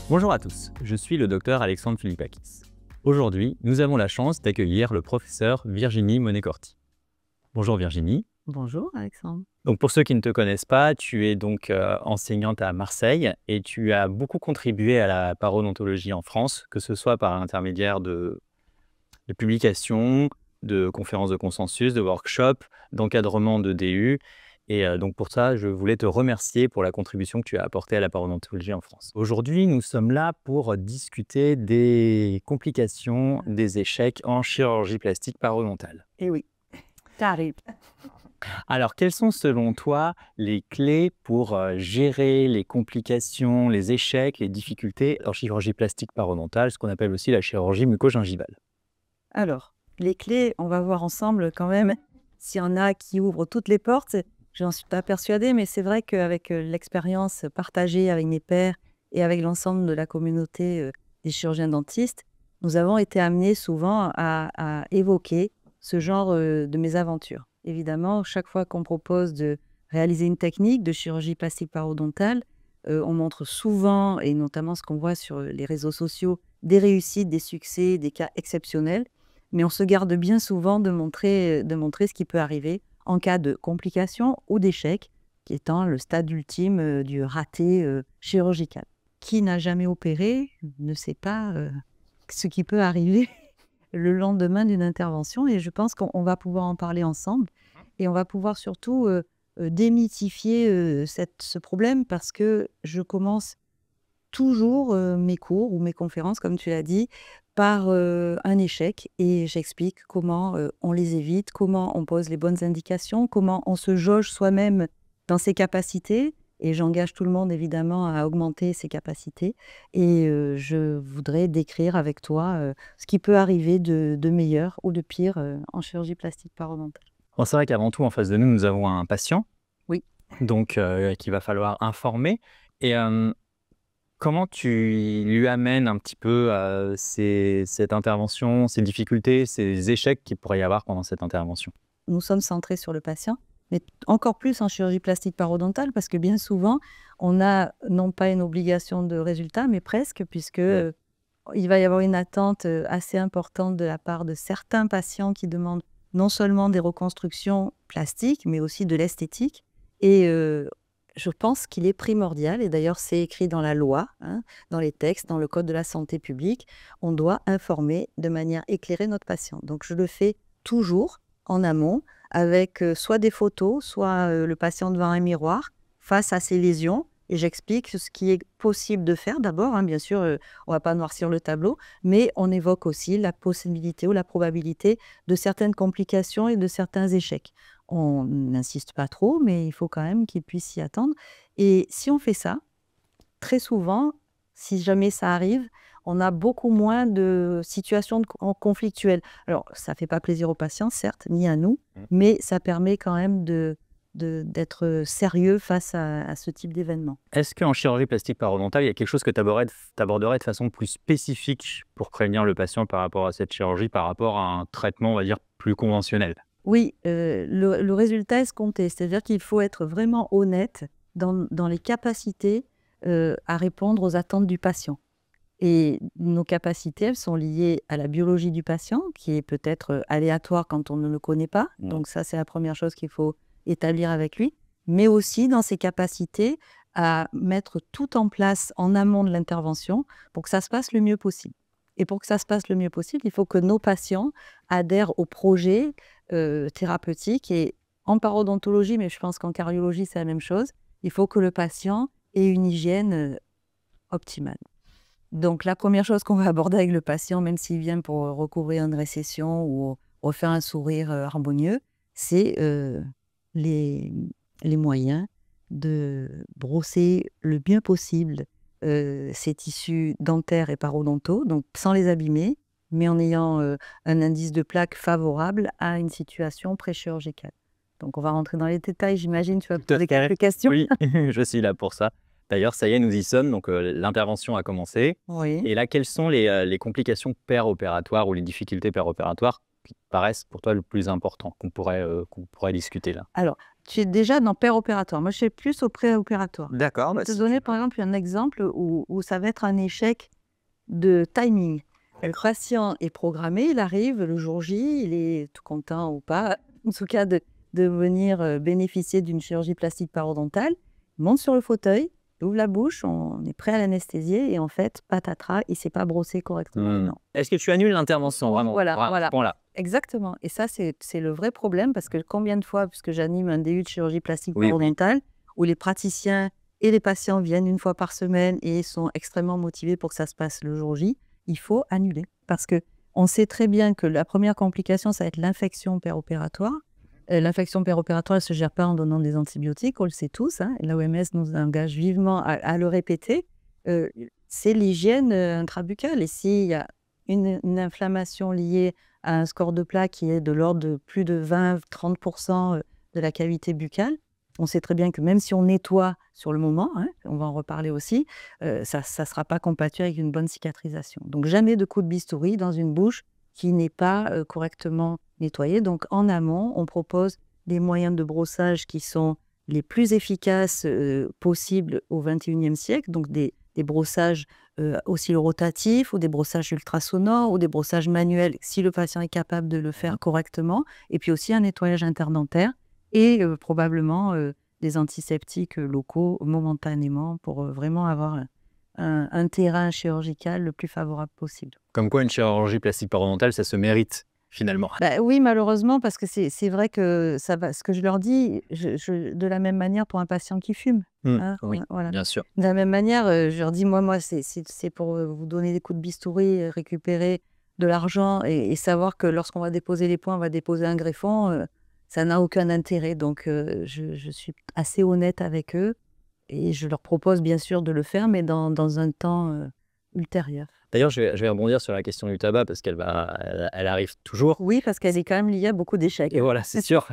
Bonjour à tous, je suis le docteur Alexandre Philippakis. Aujourd'hui, nous avons la chance d'accueillir le professeur Virginie Monet-Corti. Bonjour Virginie. Bonjour Alexandre. Donc pour ceux qui ne te connaissent pas, tu es donc enseignante à Marseille et tu as beaucoup contribué à la parodontologie en France, que ce soit par l'intermédiaire de publications, de conférences de consensus, de workshops, d'encadrement de DU. Et donc pour ça, je voulais te remercier pour la contribution que tu as apportée à la parodontologie en France. Aujourd'hui, nous sommes là pour discuter des complications, des échecs en chirurgie plastique parodontale. Eh oui, ça arrive. Alors, quelles sont selon toi les clés pour gérer les complications, les échecs, les difficultés en chirurgie plastique parodontale, ce qu'on appelle aussi la chirurgie muco-gingivale? Alors, les clés, on va voir ensemble quand même s'il y en a qui ouvrent toutes les portes. J'en suis pas persuadée, mais c'est vrai qu'avec l'expérience partagée avec mes pairs et avec l'ensemble de la communauté des chirurgiens dentistes, nous avons été amenés souvent à évoquer ce genre de mésaventures. Évidemment, chaque fois qu'on propose de réaliser une technique de chirurgie plastique parodontale, on montre souvent, et notamment ce qu'on voit sur les réseaux sociaux, des réussites, des succès, des cas exceptionnels, mais on se garde bien souvent de montrer ce qui peut arriver en cas de complications ou d'échec, qui étant le stade ultime du raté chirurgical. Qui n'a jamais opéré ne sait pas ce qui peut arriver le lendemain d'une intervention, et je pense qu'on va pouvoir en parler ensemble, et on va pouvoir surtout démythifier ce problème, parce que je commence toujours mes cours ou mes conférences, comme tu l'as dit, par un échec, et j'explique comment on les évite, comment on pose les bonnes indications, comment on se jauge soi-même dans ses capacités, et j'engage tout le monde évidemment à augmenter ses capacités, et je voudrais décrire avec toi ce qui peut arriver de meilleur ou de pire en chirurgie plastique parodontale. Bon, c'est vrai qu'avant tout, en face de nous, nous avons un patient, Oui. donc qu'il va falloir informer. Et comment tu lui amènes un petit peu cette intervention, ces difficultés, ces échecs qu'il pourrait y avoir pendant cette intervention? Nous sommes centrés sur le patient, mais encore plus en chirurgie plastique parodontale, parce que bien souvent, on n'a non pas une obligation de résultat, mais presque, puisque il va y avoir une attente assez importante de la part de certains patients qui demandent non seulement des reconstructions plastiques, mais aussi de l'esthétique. Et je pense qu'il est primordial, et d'ailleurs c'est écrit dans la loi, hein, dans les textes, dans le code de la santé publique, on doit informer de manière éclairée notre patient. Donc je le fais toujours en amont, avec soit des photos, soit le patient devant un miroir, face à ses lésions, et j'explique ce qui est possible de faire d'abord, hein, bien sûr, on ne va pas noircir le tableau, mais on évoque aussi la possibilité ou la probabilité de certaines complications et de certains échecs. On n'insiste pas trop, mais il faut quand même qu'il puisse s'y attendre. Et si on fait ça, très souvent, si jamais ça arrive, on a beaucoup moins de situations conflictuelles. Alors, ça ne fait pas plaisir aux patients, certes, ni à nous, mais ça permet quand même d'être sérieux face à ce type d'événement. Est-ce qu'en chirurgie plastique parodontale, il y a quelque chose que tu aborderais de façon plus spécifique pour prévenir le patient par rapport à cette chirurgie, par rapport à un traitement, on va dire, plus conventionnel? Oui, le résultat escompté, c'est-à-dire qu'il faut être vraiment honnête dans les capacités à répondre aux attentes du patient. Et nos capacités, elles sont liées à la biologie du patient, qui est peut-être aléatoire quand on ne le connaît pas. Donc ça, c'est la première chose qu'il faut établir avec lui. Mais aussi dans ses capacités à mettre tout en place en amont de l'intervention pour que ça se passe le mieux possible. Et pour que ça se passe le mieux possible, il faut que nos patients adhèrent au projet thérapeutique. Et en parodontologie, mais je pense qu'en cardiologie, c'est la même chose, il faut que le patient ait une hygiène optimale. Donc, la première chose qu'on va aborder avec le patient, même s'il vient pour recouvrir une récession ou refaire un sourire harmonieux, c'est les moyens de brosser le mieux possible ces tissus dentaires et parodontaux, donc sans les abîmer, mais en ayant un indice de plaque favorable à une situation pré-chirurgicale. Donc, on va rentrer dans les détails, j'imagine, tu vas poser quelques questions. Oui, je suis là pour ça. D'ailleurs, ça y est, nous y sommes, donc l'intervention a commencé. Oui. Et là, quelles sont les complications péropératoires ou les difficultés péropératoires qui te paraissent pour toi le plus important, qu'on pourrait discuter là? Alors, tu es déjà dans péropératoire. Moi, je suis plus au préopératoire. D'accord. Je vais te donner par exemple un exemple où ça va être un échec de timing. Le patient est programmé, il arrive le jour J, il est tout content ou pas, en tout cas de venir bénéficier d'une chirurgie plastique parodontale. Il monte sur le fauteuil, il ouvre la bouche, on est prêt à l'anesthésier et en fait, patatras, il ne s'est pas brossé correctement. Non. Est-ce que tu annules l'intervention vraiment Voilà, à voilà. ce point-là? Exactement. Et ça, c'est le vrai problème parce que combien de fois, puisque j'anime un DU de chirurgie plastique parodontale, où les praticiens et les patients viennent une fois par semaine et sont extrêmement motivés pour que ça se passe le jour J, il faut annuler. Parce qu'on sait très bien que la première complication, ça va être l'infection péropératoire. L'infection péropératoire, elle ne se gère pas en donnant des antibiotiques, on le sait tous. Hein, l'OMS nous engage vivement à le répéter. C'est l'hygiène intrabuccale. Et s'il y a une inflammation liée à un score de plaque qui est de l'ordre de plus de 20-30% de la cavité buccale, on sait très bien que même si on nettoie sur le moment, hein, on va en reparler aussi, ça ne sera pas compatible avec une bonne cicatrisation. Donc jamais de coup de bistouri dans une bouche qui n'est pas correctement nettoyée. Donc en amont, on propose des moyens de brossage qui sont les plus efficaces possibles au XXIe siècle, donc des brossages oscillo-rotatifs ou des brossages ultrasonores ou des brossages manuels si le patient est capable de le faire correctement, et puis aussi un nettoyage interdentaire et probablement des antiseptiques locaux momentanément pour vraiment avoir un terrain chirurgical le plus favorable possible. Comme quoi une chirurgie plastique parodontale, ça se mérite finalement. Bah, oui, malheureusement, parce que c'est vrai que ça va, ce que je leur dis, de la même manière pour un patient qui fume. Hein, Oui, voilà. bien sûr. De la même manière, je leur dis, moi c'est pour vous donner des coups de bistouri, récupérer de l'argent et savoir que lorsqu'on va déposer les points, on va déposer un greffon, ça n'a aucun intérêt. Donc, je suis assez honnête avec eux et je leur propose bien sûr de le faire, mais dans un temps ultérieur. D'ailleurs, je vais rebondir sur la question du tabac parce elle arrive toujours. Oui, parce qu'elle est quand même liée à beaucoup d'échecs. Et voilà, c'est sûr.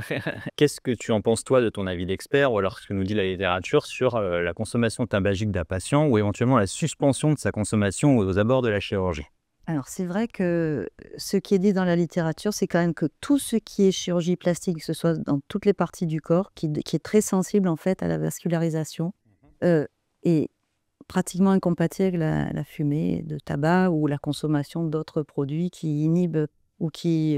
Qu'est-ce que tu en penses, toi, de ton avis d'expert, ou alors ce que nous dit la littérature sur la consommation tabagique d'un patient ou éventuellement la suspension de sa consommation aux abords de la chirurgie? Alors, c'est vrai que ce qui est dit dans la littérature, c'est quand même que tout ce qui est chirurgie plastique, que ce soit dans toutes les parties du corps, qui est très sensible en fait à la vascularisation, est pratiquement incompatible avec la fumée de tabac ou la consommation d'autres produits qui inhibent ou qui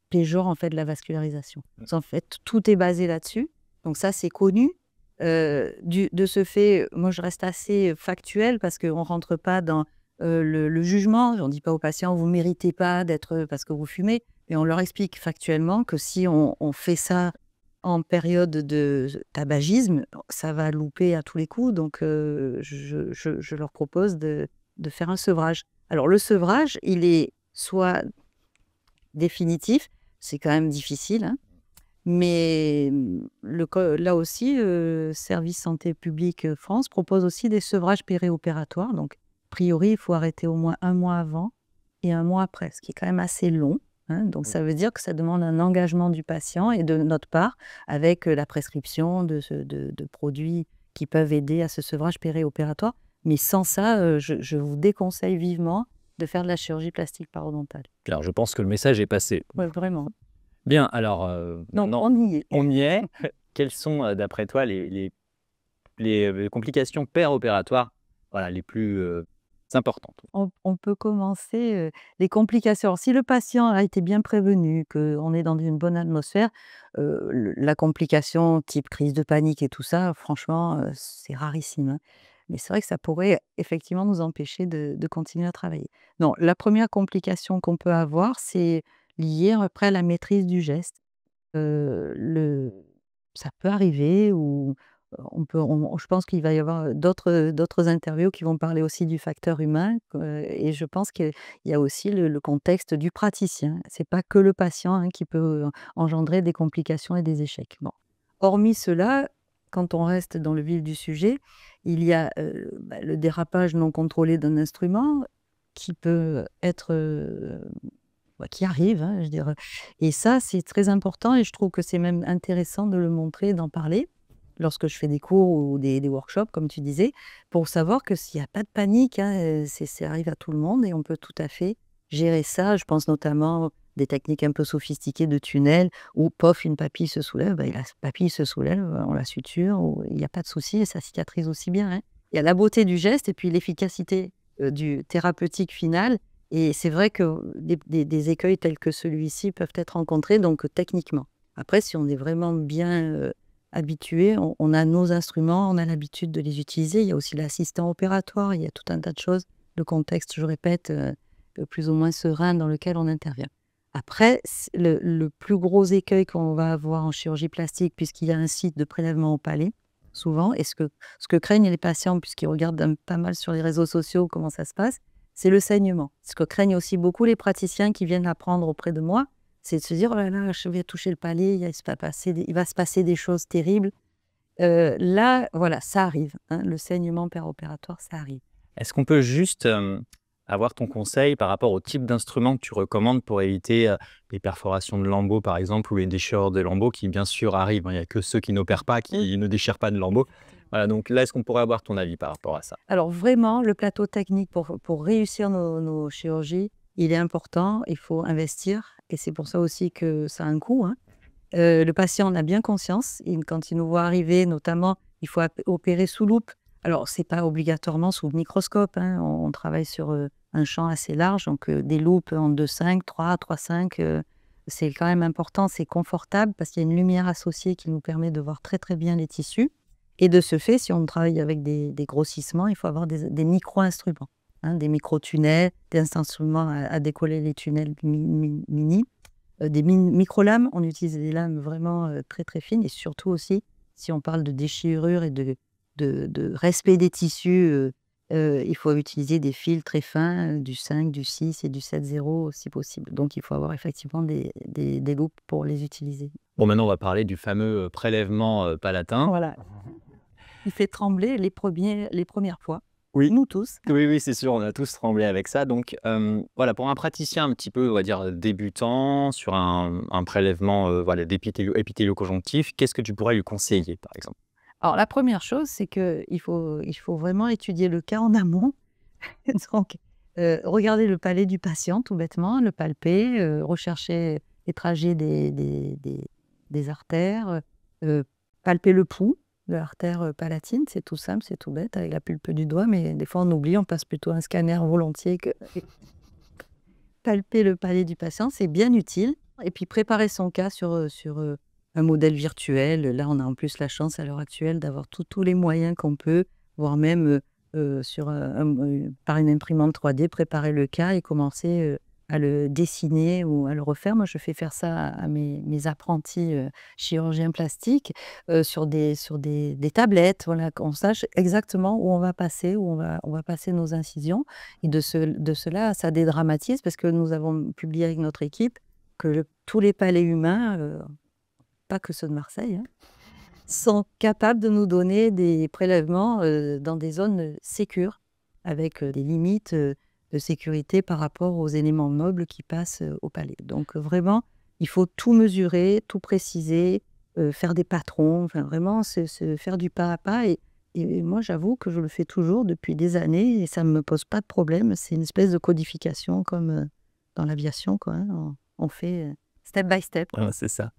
péjorent en fait la vascularisation. En fait, tout est basé là-dessus. Donc ça, c'est connu. De ce fait, moi, je reste assez factuelle parce qu'on ne rentre pas dans le jugement. On ne dit pas aux patients, vous ne méritez pas d'être parce que vous fumez. Et on leur explique factuellement que si on fait ça en période de tabagisme, ça va louper à tous les coups. Donc, je leur propose de faire un sevrage. Alors, le sevrage, il est soit définitif, c'est quand même difficile, hein, mais là aussi, Service Santé Publique France propose aussi des sevrages périopératoires. Donc, a priori, il faut arrêter au moins 1 mois avant et 1 mois après, ce qui est quand même assez long. Hein, donc, ça veut dire que ça demande un engagement du patient et de notre part avec la prescription de produits qui peuvent aider à ce sevrage périopératoire. Mais sans ça, je vous déconseille vivement de faire de la chirurgie plastique parodontale. Alors, je pense que le message est passé. Ouais, vraiment. Bien, alors, Donc, on y est. On y est. Quelles sont, d'après toi, les complications péropératoires les plus importantes? On peut commencer les complications. Alors, si le patient a été bien prévenu, qu'on est dans une bonne atmosphère, la complication type crise de panique et tout ça, franchement, c'est rarissime. Hein. Mais c'est vrai que ça pourrait effectivement nous empêcher de continuer à travailler. Non, la première complication qu'on peut avoir, c'est lié après à la maîtrise du geste. Ça peut arriver ou je pense qu'il va y avoir d'autres interviews qui vont parler aussi du facteur humain, et je pense qu'il y a aussi le contexte du praticien. C'est pas que le patient, hein, qui peut engendrer des complications et des échecs. Bon. Hormis cela, quand on reste dans le vif du sujet, il y a le dérapage non contrôlé d'un instrument qui peut être qui arrive, hein, je dirais. Et ça, c'est très important et je trouve que c'est même intéressant de le montrer, d'en parler lorsque je fais des cours ou des workshops, comme tu disais, pour savoir que s'il n'y a pas de panique, hein, ça arrive à tout le monde et on peut tout à fait gérer ça. Je pense notamment des techniques un peu sophistiquées de tunnel où, pof, une papille se soulève, bah, la papille se soulève, on la suture, il n'y a pas de souci et ça cicatrise aussi bien, hein. Il y a la beauté du geste et puis l'efficacité du thérapeutique final. Et c'est vrai que des écueils tels que celui-ci peuvent être rencontrés, donc techniquement. Après, si on est vraiment bien habitué, on a nos instruments, on a l'habitude de les utiliser. Il y a aussi l'assistant opératoire, il y a tout un tas de choses. Le contexte, je répète, plus ou moins serein dans lequel on intervient. Après, le plus gros écueil qu'on va avoir en chirurgie plastique, puisqu'il y a un site de prélèvement au palais, souvent, et ce que craignent les patients, puisqu'ils regardent pas mal sur les réseaux sociaux comment ça se passe, c'est le saignement. Ce que craignent aussi beaucoup les praticiens qui viennent apprendre auprès de moi, c'est de se dire: «Oh là là, je vais toucher le palais, il va se passer des choses terribles». Là, voilà, ça arrive, hein, le saignement péropératoire, ça arrive. Est-ce qu'on peut juste avoir ton conseil par rapport au type d'instrument que tu recommandes pour éviter les perforations de lambeaux, par exemple, ou les déchirures de lambeaux qui, bien sûr, arrivent, hein. Il n'y a que ceux qui n'opèrent pas, qui ne déchirent pas de lambeaux. Voilà, donc là, est-ce qu'on pourrait avoir ton avis par rapport à ça? Alors vraiment, le plateau technique pour réussir nos chirurgies, il est important, il faut investir et c'est pour ça aussi que ça a un coût, hein. Le patient en a bien conscience et quand il nous voit arriver, notamment, il faut opérer sous loupe. Alors, c'est pas obligatoirement sous microscope, hein, on travaille sur un champ assez large, donc des loupes en 2,5, 3,5, c'est quand même important, c'est confortable parce qu'il y a une lumière associée qui nous permet de voir très très bien les tissus. Et de ce fait, si on travaille avec des grossissements, il faut avoir des micro-instruments, hein, des micro-tunnels, des instruments à décoller les tunnels mini. Des micro-lames, on utilise des lames vraiment très très fines et surtout aussi, si on parle de déchirure et de respect des tissus, il faut utiliser des fils très fins, du 5, du 6 et du 7,0 si possible. Donc il faut avoir effectivement des loupes pour les utiliser. Bon, maintenant, on va parler du fameux prélèvement palatin. Voilà, il fait trembler les premières fois, Oui. nous tous. Oui, oui, c'est sûr, on a tous tremblé avec ça. Donc, voilà, pour un praticien un petit peu, on va dire, débutant sur un prélèvement voilà, épithélo-conjonctif, qu'est-ce que tu pourrais lui conseiller, par exemple? Alors la première chose, c'est qu'il faut vraiment étudier le cas en amont. Donc, regarder le palais du patient tout bêtement, le palper, rechercher les trajets des artères, palper le pouls de l'artère palatine, c'est tout simple, c'est tout bête avec la pulpe du doigt, mais des fois on oublie, on passe plutôt un scanner volontiers que palper le palais du patient, c'est bien utile et puis préparer son cas sur un modèle virtuel. Là, on a en plus la chance à l'heure actuelle d'avoir tous les moyens qu'on peut, voire même, par une imprimante 3D, préparer le cas et commencer, à le dessiner ou à le refaire. Moi, je fais faire ça à mes apprentis, chirurgiens plastiques, sur des tablettes, voilà, qu'on sache exactement où on va passer, où on va passer nos incisions et de cela, ça dédramatise parce que nous avons publié avec notre équipe que tous les palais humains, pas que ceux de Marseille, hein, sont capables de nous donner des prélèvements, dans des zones sécures, avec, des limites, de sécurité par rapport aux éléments nobles qui passent, au palais. Donc, vraiment, il faut tout mesurer, tout préciser, faire des patrons, enfin vraiment se faire du pas à pas et moi j'avoue que je le fais toujours depuis des années et ça ne me pose pas de problème. C'est une espèce de codification comme, dans l'aviation quoi, hein. On fait, step by step. Ouais, c'est ça.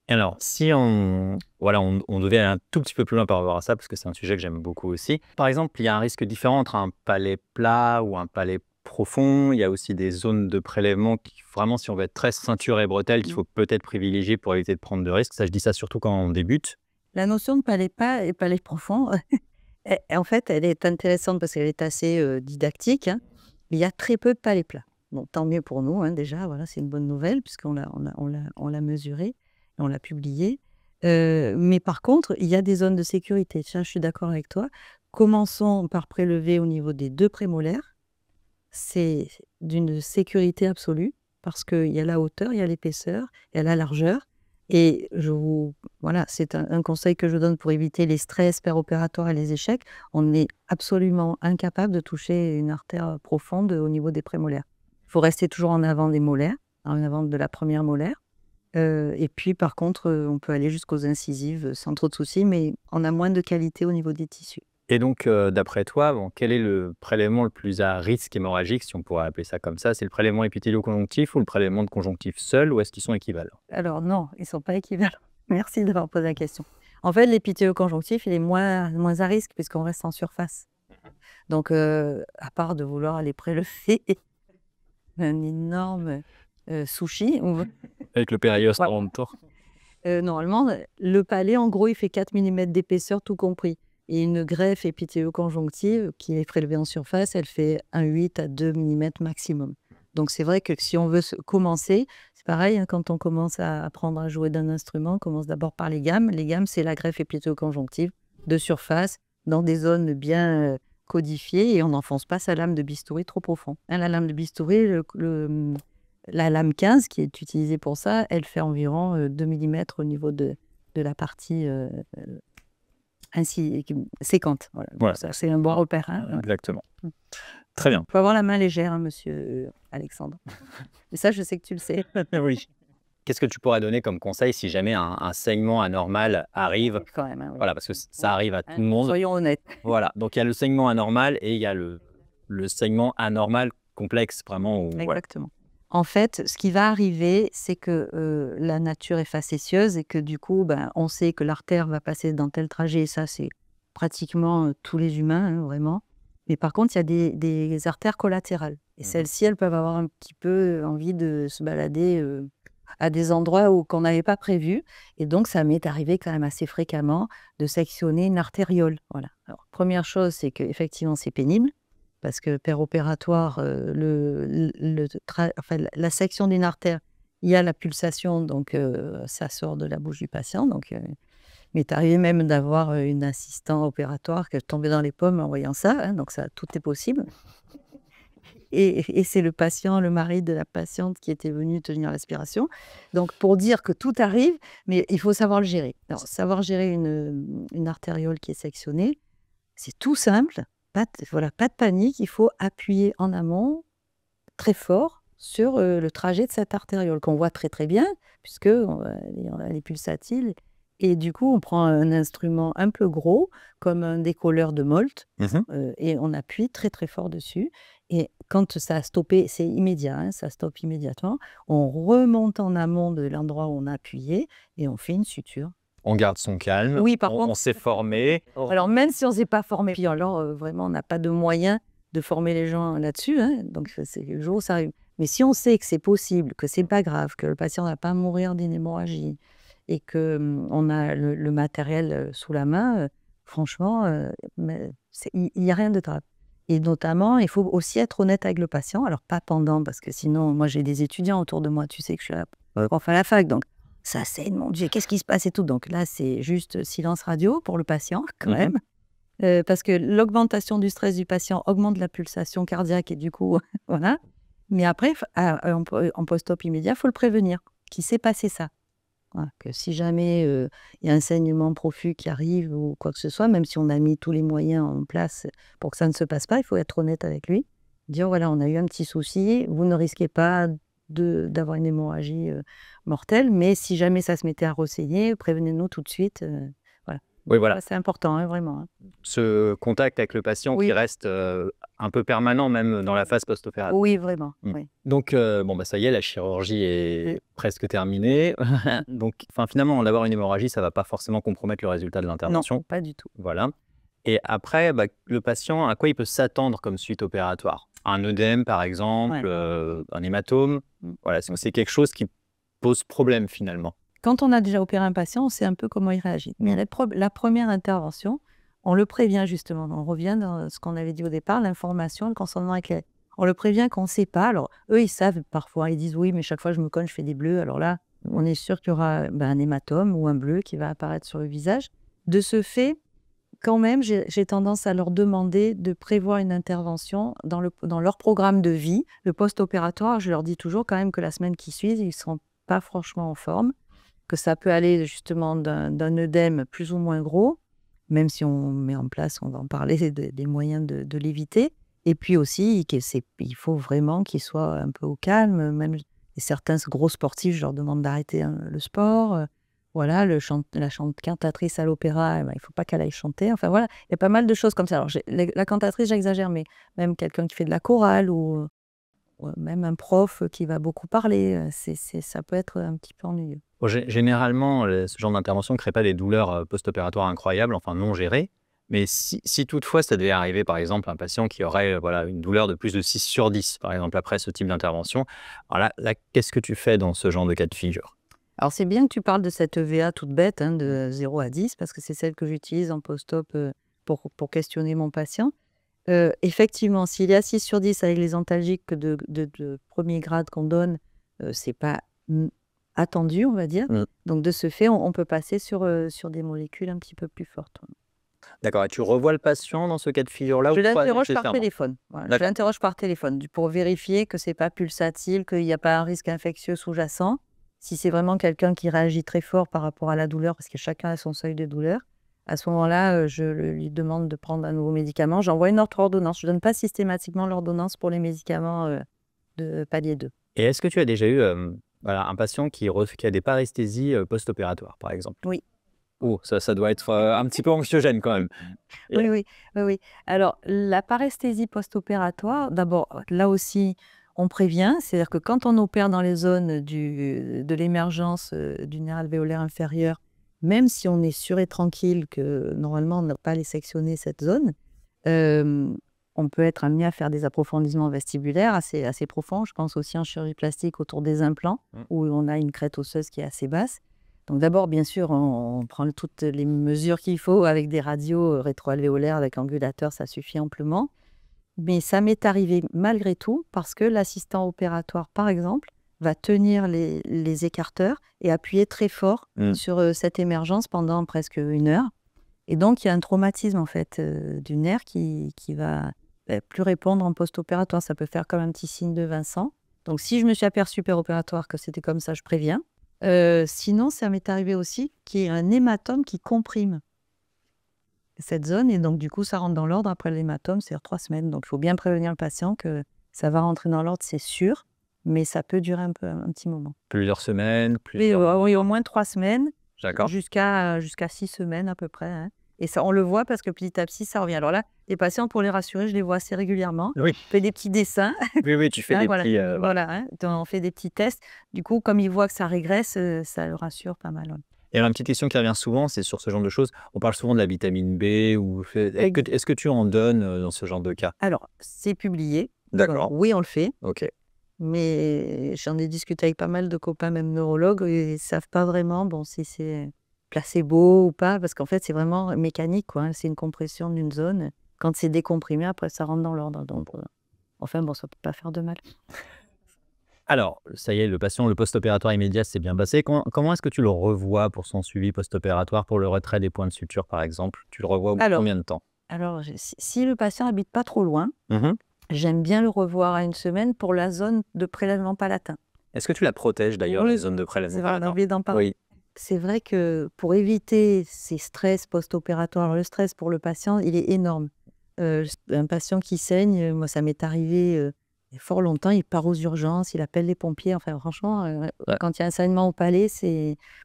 Et alors, si on devait aller un tout petit peu plus loin par rapport à ça, parce que c'est un sujet que j'aime beaucoup aussi. Par exemple, il y a un risque différent entre un palais plat ou un palais profond. Il y a aussi des zones de prélèvement qui, vraiment, si on veut être très ceinture et bretelle, qu'il faut peut-être privilégier pour éviter de prendre de risques. Ça, je dis ça surtout quand on débute. La notion de palais bas et palais profond, en fait, elle est intéressante parce qu'elle est assez, didactique, hein. Il y a très peu de palais plats. Bon, tant mieux pour nous, hein, déjà, voilà, c'est une bonne nouvelle puisqu'on l'a mesuré et on l'a publié. Mais par contre, il y a des zones de sécurité. Tiens, je suis d'accord avec toi. Commençons par prélever au niveau des 2 prémolaires. C'est d'une sécurité absolue parce qu'il y a la hauteur, il y a l'épaisseur, il y a la largeur et voilà, c'est un conseil que je donne pour éviter les stress péropératoires et les échecs. On est absolument incapable de toucher une artère profonde au niveau des prémolaires. Il faut rester toujours en avant des molaires, en avant de la première molaire. Et puis par contre, on peut aller jusqu'aux incisives, sans trop de soucis, mais on a moins de qualité au niveau des tissus. Et donc, d'après toi, bon, quel est le prélèvement le plus à risque hémorragique, si on pourrait appeler ça comme ça? C'est le prélèvement épithélo-conjonctif ou le prélèvement de conjonctif seul, ou est-ce qu'ils sont équivalents? Alors non, ils ne sont pas équivalents. Merci d'avoir posé la question. En fait, l'épithélo-conjonctif, il est moins à risque puisqu'on reste en surface. Donc, à part de vouloir aller prélever un énorme sushi, Avec le périlleuse voilà. en même temps. Normalement, le palais, en gros, il fait 4 millimètres d'épaisseur, tout compris. Et une greffe épithélo-conjonctive qui est prélevée en surface, elle fait un 8 à 2 millimètres maximum. Donc, c'est vrai que si on veut commencer, c'est pareil, hein, quand on commence à apprendre à jouer d'un instrument, on commence d'abord par les gammes. Les gammes, c'est la greffe épithélo-conjonctive de surface, dans des zones bien codifiées, et on n'enfonce pas sa lame de bistouri trop profond. Hein, la lame de bistouri, la lame 15 qui est utilisée pour ça, elle fait environ 2 millimètres au niveau de la partie ainsi séquente. Voilà. Voilà. Ça, c'est un bon repère. Hein, ouais. Exactement. Très bien. Il faut avoir la main légère, hein, monsieur Alexandre. Mais ça, je sais que tu le sais. Oui. Qu'est-ce que tu pourrais donner comme conseil si jamais un saignement anormal arrive? Quand même. Hein, oui. Voilà, parce que ça arrive à tout le monde. Soyons honnêtes. Voilà, donc il y a le saignement anormal et il y a le saignement anormal complexe, vraiment. Exactement. En fait, ce qui va arriver, c'est que la nature est facétieuse et que du coup, on sait que l'artère va passer dans tel trajet. Et ça, c'est pratiquement tous les humains, hein, vraiment. Mais par contre, il y a des artères collatérales. Et celles-ci, elles peuvent avoir un petit peu envie de se balader à des endroits qu'on n'avait pas prévus. Et donc, ça m'est arrivé quand même assez fréquemment de sectionner une artériole. Voilà. Alors, première chose, c'est qu'effectivement, c'est pénible. Parce que péropératoire, la section d'une artère, il y a la pulsation, donc ça sort de la bouche du patient. Donc, m'est arrivé même d'avoir une assistante opératoire qui est tombée dans les pommes en voyant ça. Hein, donc, ça, tout est possible. Et c'est le patient, le mari de la patiente qui était venu tenir l'aspiration. Donc, pour dire que tout arrive, mais il faut savoir le gérer. Alors, savoir gérer une artériole qui est sectionnée, c'est tout simple. Pas de panique, il faut appuyer en amont très fort sur le trajet de cette artériole qu'on voit très très bien puisque elle est pulsatile et du coup on prend un instrument un peu gros comme un décolleur de Molt et on appuie très très fort dessus et quand ça a stoppé, c'est immédiat, hein, ça stoppe immédiatement, on remonte en amont de l'endroit où on a appuyé et on fait une suture. On garde son calme, oui, par contre, on s'est formé. Alors, même si on ne s'est pas formé, puis alors vraiment, on n'a pas de moyen de former les gens là-dessus, hein, donc c'est le jour où ça arrive. Mais si on sait que c'est possible, que c'est pas grave, que le patient ne va pas mourir d'une hémorragie et qu'on a le matériel sous la main, franchement, il n'y a rien de grave. Et notamment, il faut aussi être honnête avec le patient. Alors, pas pendant, parce que sinon, moi, j'ai des étudiants autour de moi. Tu sais que je suis prof à la fac, donc ça saigne, mon Dieu, qu'est-ce qui se passe et tout. Donc là, c'est juste silence radio pour le patient, quand même. Parce que l'augmentation du stress du patient augmente la pulsation cardiaque et du coup, voilà. Mais après, en post-op immédiat, il faut le prévenir qu'il s'est passé ça. Voilà, que si jamais il y a un saignement profus qui arrive ou quoi que ce soit, même si on a mis tous les moyens en place pour que ça ne se passe pas, il faut être honnête avec lui. Dire, voilà, on a eu un petit souci, vous ne risquez pas d'avoir une hémorragie mortelle, mais si jamais ça se mettait à ressaigner, prévenez-nous tout de suite. Voilà. Oui, voilà. C'est important, hein, vraiment. Hein. Ce contact avec le patient qui reste un peu permanent, même dans la phase post-opératoire. Oui, vraiment. Oui. Donc, ça y est, la chirurgie est presque terminée. Donc, finalement, d'avoir une hémorragie, ça ne va pas forcément compromettre le résultat de l'intervention. Non, pas du tout. Voilà. Et après, le patient, à quoi il peut s'attendre comme suite opératoire? Un œdème, par exemple, un hématome. Voilà, c'est quelque chose qui pose problème, finalement. Quand on a déjà opéré un patient, on sait un peu comment il réagit. Mais la première intervention, on le prévient justement. On revient dans ce qu'on avait dit au départ, l'information, le consentement éclairé. On le prévient qu'on ne sait pas. Alors, eux, ils savent parfois. Ils disent, oui, mais chaque fois que je me cogne, je fais des bleus. Alors là, on est sûr qu'il y aura un hématome ou un bleu qui va apparaître sur le visage. De ce fait, quand même, j'ai tendance à leur demander de prévoir une intervention dans leur programme de vie. Le post-opératoire, je leur dis toujours quand même que la semaine qui suit, ils ne seront pas franchement en forme, que ça peut aller justement d'un œdème plus ou moins gros, même si on met en place, on va en parler, des moyens de l'éviter. Et puis aussi, il faut vraiment qu'ils soient un peu au calme. Même certains gros sportifs, je leur demande d'arrêter le sport. Voilà, cantatrice à l'opéra, eh ben, il ne faut pas qu'elle aille chanter. Enfin voilà, il y a pas mal de choses comme ça. Alors la cantatrice, j'exagère, mais même quelqu'un qui fait de la chorale ou même un prof qui va beaucoup parler, ça peut être un petit peu ennuyeux. Bon, généralement, ce genre d'intervention ne crée pas des douleurs post-opératoires incroyables, enfin non gérées. Mais si toutefois ça devait arriver, par exemple, un patient qui aurait voilà, une douleur de plus de 6 sur 10, par exemple, après ce type d'intervention, alors là, qu'est-ce que tu fais dans ce genre de cas de figure? Alors c'est bien que tu parles de cette EVA toute bête, hein, de 0 à 10, parce que c'est celle que j'utilise en post-op pour questionner mon patient. Effectivement, s'il est à 6 sur 10 avec les antalgiques de premier grade qu'on donne, c'est pas attendu, on va dire. Donc de ce fait, on peut passer sur des molécules un petit peu plus fortes. D'accord, et tu revois le patient dans ce cas de figure-là? Je ou pas l'interroge par nécessairement? téléphone. Voilà, je D'accord. l'interroge par téléphone pour vérifier que c'est pas pulsatile, qu'il n'y a pas un risque infectieux sous-jacent. Si c'est vraiment quelqu'un qui réagit très fort par rapport à la douleur, parce que chacun a son seuil de douleur, à ce moment-là, je lui demande de prendre un nouveau médicament. J'envoie une autre ordonnance. Je ne donne pas systématiquement l'ordonnance pour les médicaments de palier 2. Et est-ce que tu as déjà eu voilà, un patient qui a des paresthésies post-opératoires, par exemple? Oui. Oh, ça doit être un petit peu anxiogène quand même. Oui, oui, oui, oui. Alors, la paresthésie post-opératoire, d'abord, là aussi, on prévient. C'est-à-dire que quand on opère dans les zones de l'émergence du nerf alvéolaire inférieur, même si on est sûr et tranquille que normalement on n'a pas les sectionner cette zone, on peut être amené à faire des approfondissements vestibulaires assez profonds. Je pense aussi en chirurgie plastique autour des implants, où on a une crête osseuse qui est assez basse. Donc d'abord, bien sûr, on prend toutes les mesures qu'il faut avec des radios rétroalvéolaires avec angulateur, ça suffit amplement. Mais ça m'est arrivé malgré tout parce que l'assistant opératoire, par exemple, va tenir les écarteurs et appuyer très fort sur cette émergence pendant presque 1 heure. Et donc, il y a un traumatisme en fait du nerf qui va plus répondre en post-opératoire. Ça peut faire comme un petit signe de Vincent. Donc, si je me suis aperçue opératoire que c'était comme ça, je préviens. Sinon, ça m'est arrivé aussi qu'il y ait un hématome qui comprime cette zone et donc du coup, ça rentre dans l'ordre après l'hématome, c'est 3 semaines. Donc il faut bien prévenir le patient que ça va rentrer dans l'ordre, c'est sûr, mais ça peut durer un petit moment. Plusieurs semaines, Oui, oui, au moins 3 semaines, D'accord. jusqu'à 6 semaines à peu près, hein. Et ça, on le voit parce que petit à petit, ça revient. Alors là, les patients, pour les rassurer, je les vois assez régulièrement. Oui. Je fais des petits dessins. Oui, tu fais Hein, des voilà, petits. voilà, hein. On fait des petits tests. Du coup, comme ils voient que ça régresse, ça le rassure pas mal. Ouais. Et alors, une petite question qui revient souvent, c'est sur ce genre de choses. On parle souvent de la vitamine B. Est-ce que tu en donnes dans ce genre de cas? Alors, c'est publié. D'accord. Donc, oui, on le fait. Ok. Mais j'en ai discuté avec pas mal de copains, même neurologues, et ils ne savent pas vraiment si c'est placebo ou pas, parce qu'en fait, c'est vraiment mécanique, quoi, hein. C'est une compression d'une zone. Quand c'est décomprimé, après, ça rentre dans l'ordre. Donc, enfin, ça ne peut pas faire de mal. Alors, ça y est, le patient, le post-opératoire immédiat s'est bien passé. Comment est-ce que tu le revois pour son suivi post-opératoire, pour le retrait des points de suture, par exemple? Tu le revois au bout de combien de temps? Alors, si le patient habite pas trop loin, j'aime bien le revoir à 1 semaine pour la zone de prélèvement palatin. Est-ce que tu la protèges d'ailleurs, la zone de prélèvement C'est vrai, on a palatin? oublié d'en parler. Oui. C'est vrai que pour éviter ces stress post-opératoires, le stress pour le patient, il est énorme. Un patient qui saigne, moi ça m'est arrivé il y a fort longtemps, il part aux urgences, il appelle les pompiers. Enfin franchement, quand il y a un saignement au palais,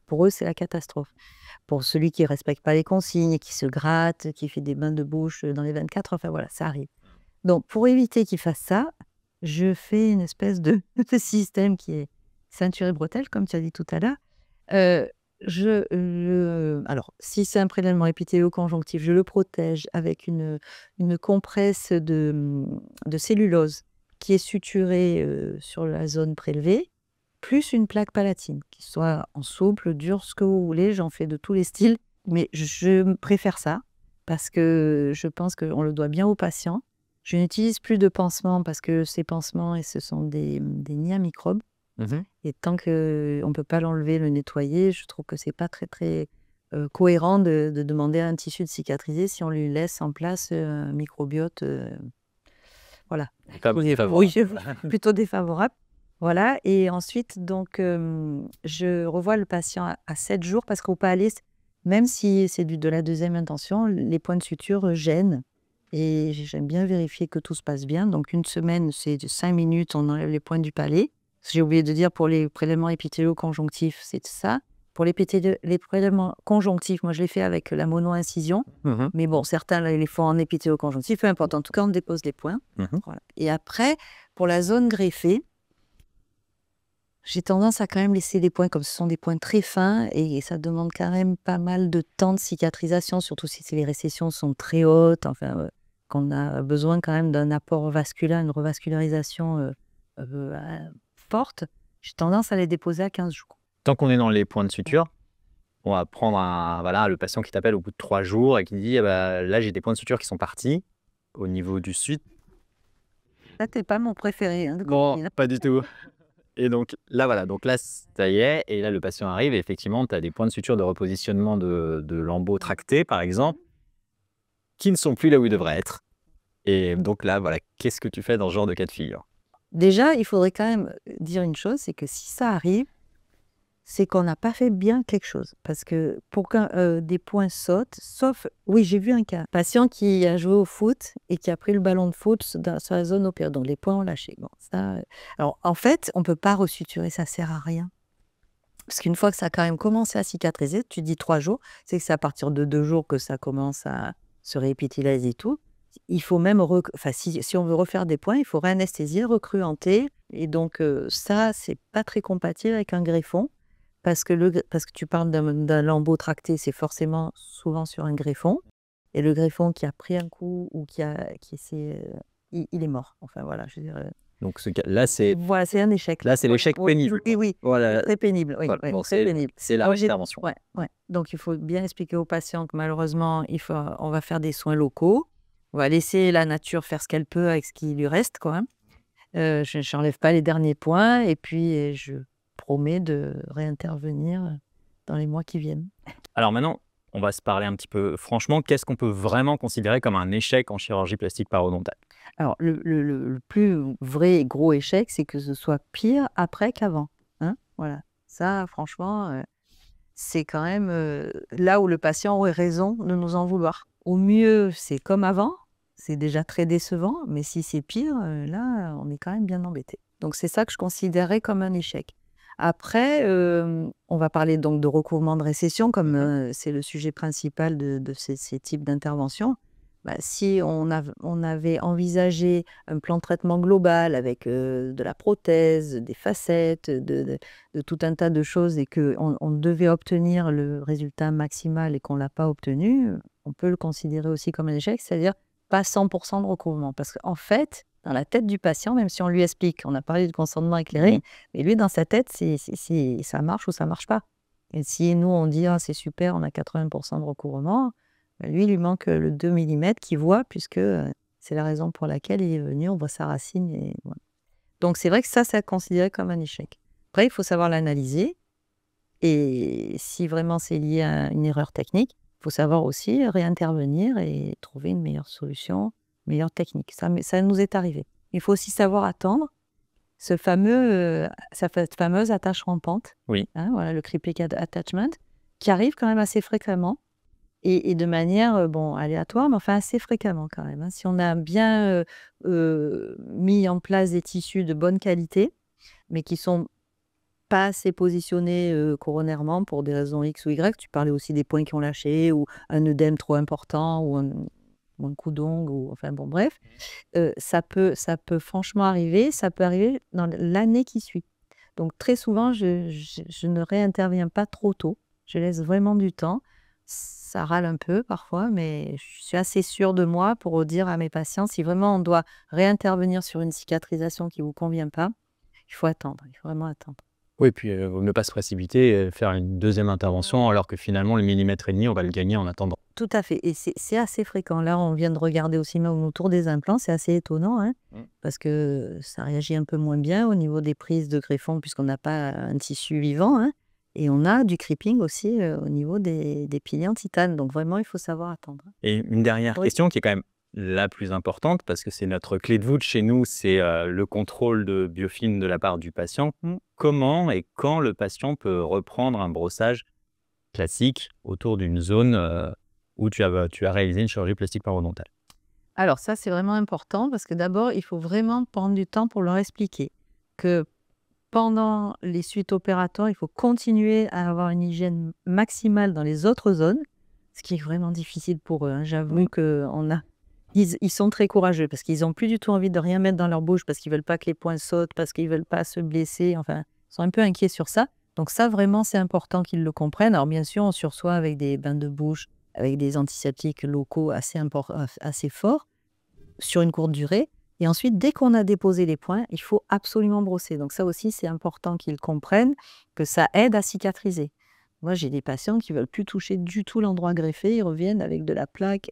pour eux c'est la catastrophe. Pour celui qui ne respecte pas les consignes, qui se gratte, qui fait des bains de bouche dans les 24 heures, enfin voilà, ça arrive. Donc donc, pour éviter qu'il fasse ça, je fais une espèce de système qui est ceinture et bretelle, comme tu as dit tout à l'heure. Alors, si c'est un prélèvement épithélo-conjonctif, je le protège avec une compresse de cellulose qui est suturée sur la zone prélevée, plus une plaque palatine, qui soit en souple, dure, ce que vous voulez. J'en fais de tous les styles, mais je préfère ça parce que je pense qu'on le doit bien aux patients. Je n'utilise plus de pansements parce que ces pansements, et ce sont des nids à microbes. Et tant qu'on ne peut pas l'enlever, le nettoyer, je trouve que c'est pas très, très cohérent de demander à un tissu de cicatriser si on lui laisse en place un microbiote. Voilà. Oui, plutôt défavorable. Voilà. Et ensuite, donc, je revois le patient à 7 jours parce qu'au palais, même si c'est de la deuxième intention, les points de suture gênent. Et j'aime bien vérifier que tout se passe bien. Donc, 1 semaine, c'est 5 minutes, on enlève les points du palais. J'ai oublié de dire pour les prélèvements épithélo-conjonctifs, c'est ça. Pour les prélèvements conjonctifs, moi je les fais avec la mono-incision. Mais bon, certains là, ils les font en épithélo-conjonctif, peu importe. En tout cas, on dépose les points. Voilà. Et après, pour la zone greffée, j'ai tendance à quand même laisser les points, comme ce sont des points très fins, et ça demande quand même pas mal de temps de cicatrisation, surtout si les récessions sont très hautes, enfin, qu'on a besoin quand même d'un apport vasculaire, une revascularisation forte. J'ai tendance à les déposer à 15 jours. Tant qu'on est dans les points de suture, on va prendre le patient qui t'appelle au bout de 3 jours et qui dit là, j'ai des points de suture qui sont partis au niveau du sud. Ça, t'es pas mon préféré. Hein, non, pas du tout. Et donc là, voilà, donc là, ça y est, et là, le patient arrive, et effectivement, tu as des points de suture de repositionnement de lambeaux tractés, par exemple, qui ne sont plus là où ils devraient être. Et donc là, voilà, qu'est-ce que tu fais dans ce genre de cas de figure? Déjà, il faudrait quand même dire une chose, c'est que si ça arrive, c'est qu'on n'a pas fait bien quelque chose. Parce que pour qu'un des points sautent, sauf, oui, j'ai vu un cas, patient qui a joué au foot et qui a pris le ballon de foot sur la zone opérée, donc les points ont lâché. Bon, ça, alors, en fait, on ne peut pas resuturer, ça ne sert à rien. Parce qu'une fois que ça a quand même commencé à cicatriser, tu dis 3 jours, c'est que c'est à partir de 2 jours que ça commence à se réépithéliser et tout. Il faut même, si on veut refaire des points, il faut réanesthésier, recruenter. Et donc, ça, c'est pas très compatible avec un greffon. Parce que tu parles d'un lambeau tracté, c'est forcément souvent sur un greffon. Et le greffon qui a pris un coup ou il est mort. Enfin voilà, je veux dire. Donc là, c'est voilà, c'est un échec. Là, c'est l'échec pénible. Oui, voilà. Très pénible. Oui, Voilà. Bon, très pénible. C'est la intervention. Ouais. Donc il faut bien expliquer aux patients que malheureusement, on va faire des soins locaux. On va laisser la nature faire ce qu'elle peut avec ce qui lui reste, quoi. Je n'enlève pas les derniers points et puis je promets de réintervenir dans les mois qui viennent. Alors maintenant, on va se parler un petit peu franchement. Qu'est-ce qu'on peut vraiment considérer comme un échec en chirurgie plastique parodontale? Alors, le plus vrai et gros échec, c'est que ce soit pire après qu'avant. Hein, voilà. Ça, franchement, c'est quand même là où le patient aurait raison de nous en vouloir. Au mieux, c'est comme avant. C'est déjà très décevant. Mais si c'est pire, là, on est quand même bien embêté. Donc, c'est ça que je considérerais comme un échec. Après, on va parler donc de recouvrement de récession, comme c'est le sujet principal de ces types d'interventions. Si on avait envisagé un plan de traitement global avec de la prothèse, des facettes, de tout un tas de choses et qu'on devait obtenir le résultat maximal et qu'on ne l'a pas obtenu, on peut le considérer aussi comme un échec, c'est-à-dire pas 100% de recouvrement. Parce qu'en fait, dans la tête du patient, même si on lui explique, on a parlé de consentement éclairé, mais lui, dans sa tête, ça marche ou ça ne marche pas. Et si nous, on dit « c'est super, on a 80% de recouvrement », lui, il lui manque le 2 mm qu'il voit, puisque c'est la raison pour laquelle il est venu, on voit sa racine. Et voilà. Donc, c'est vrai que ça, c'est considéré comme un échec. Après, il faut savoir l'analyser. Et si vraiment c'est lié à une erreur technique, il faut savoir aussi réintervenir et trouver une meilleure solution, meilleure technique. Ça nous est arrivé. Il faut aussi savoir attendre cette fameuse attache rampante. Oui. Hein, voilà, le crippling attachment, qui arrive quand même assez fréquemment. Et de manière aléatoire, mais enfin assez fréquemment quand même. Hein. Si on a bien mis en place des tissus de bonne qualité, mais qui ne sont pas assez positionnés coronairement pour des raisons X ou Y, tu parlais aussi des points qui ont lâché, ou un œdème trop important, ou un coup d'ongle, ou enfin bon bref, ça peut franchement arriver, ça peut arriver dans l'année qui suit. Donc très souvent, je ne réinterviens pas trop tôt, je laisse vraiment du temps. Ça râle un peu parfois, mais je suis assez sûre de moi pour dire à mes patients, si vraiment on doit réintervenir sur une cicatrisation qui ne vous convient pas, il faut attendre, il faut vraiment attendre. Oui, puis ne pas se précipiter et faire une deuxième intervention, alors que finalement, le millimètre et demi, on va le gagner en attendant. Tout à fait, et c'est assez fréquent. Là, on vient de regarder aussi même autour des implants, c'est assez étonnant, hein, parce que ça réagit un peu moins bien au niveau des prises de greffons, puisqu'on n'a pas un tissu vivant, hein. Et on a du cripping aussi au niveau des piliers en titane. Donc vraiment, il faut savoir attendre. Et une dernière question qui est quand même la plus importante, parce que c'est notre clé de voûte chez nous, c'est le contrôle de biofilm de la part du patient. Comment et quand le patient peut reprendre un brossage classique autour d'une zone où tu as réalisé une chirurgie plastique parodontale? Alors ça, c'est vraiment important parce que d'abord, il faut vraiment prendre du temps pour leur expliquer que pendant les suites opératoires, il faut continuer à avoir une hygiène maximale dans les autres zones, ce qui est vraiment difficile pour eux, hein. J'avoue ils sont très courageux parce qu'ils n'ont plus du tout envie de rien mettre dans leur bouche parce qu'ils veulent pas que les poings sautent, parce qu'ils veulent pas se blesser. Enfin, ils sont un peu inquiets sur ça. Donc ça, vraiment, c'est important qu'ils le comprennent. Alors bien sûr, on sursoit avec des bains de bouche, avec des antiseptiques locaux assez forts sur une courte durée. Et ensuite, dès qu'on a déposé les points, il faut absolument brosser. Donc ça aussi, c'est important qu'ils comprennent que ça aide à cicatriser. Moi, j'ai des patients qui ne veulent plus toucher du tout l'endroit greffé. Ils reviennent avec de la plaque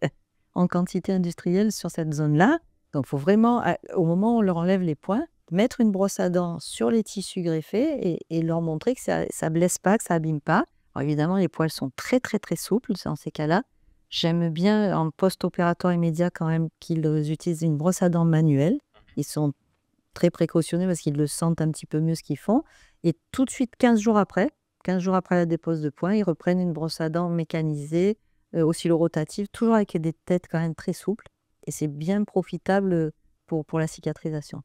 en quantité industrielle sur cette zone-là. Donc, il faut vraiment, au moment où on leur enlève les points, mettre une brosse à dents sur les tissus greffés et leur montrer que ça ne blesse pas, que ça n'abîme pas. Alors, évidemment, les poils sont très, très, très souples dans ces cas-là. J'aime bien en post-opératoire immédiat quand même qu'ils utilisent une brosse à dents manuelle. Ils sont très précautionneux parce qu'ils le sentent un petit peu mieux ce qu'ils font. Et tout de suite, 15 jours après la dépose de points, ils reprennent une brosse à dents mécanisée, oscillo-rotative, toujours avec des têtes quand même très souples. Et c'est bien profitable pour la cicatrisation.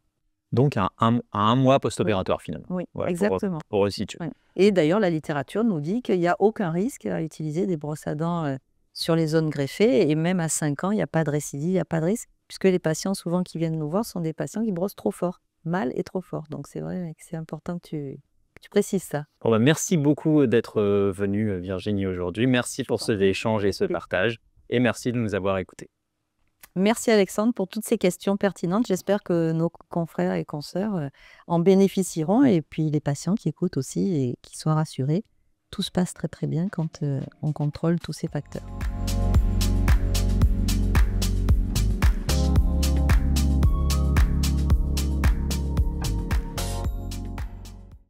Donc, à un mois post-opératoire, finalement. Oui, Voilà, exactement. pour resituer. Ouais. Et d'ailleurs, la littérature nous dit qu'il n'y a aucun risque à utiliser des brosses à dents sur les zones greffées. Et même à 5 ans, il n'y a pas de récidive, il n'y a pas de risque, puisque les patients, souvent, qui viennent nous voir, sont des patients qui brossent trop fort, mal et trop fort. Donc, c'est vrai que c'est important que tu précises ça. Bon, merci beaucoup d'être venue, Virginie, aujourd'hui. Merci pour cet échange et ce partage. Et merci de nous avoir écoutés. Merci Alexandre pour toutes ces questions pertinentes. J'espère que nos confrères et consoeurs en bénéficieront et puis les patients qui écoutent aussi et qui soient rassurés. Tout se passe très très bien quand on contrôle tous ces facteurs.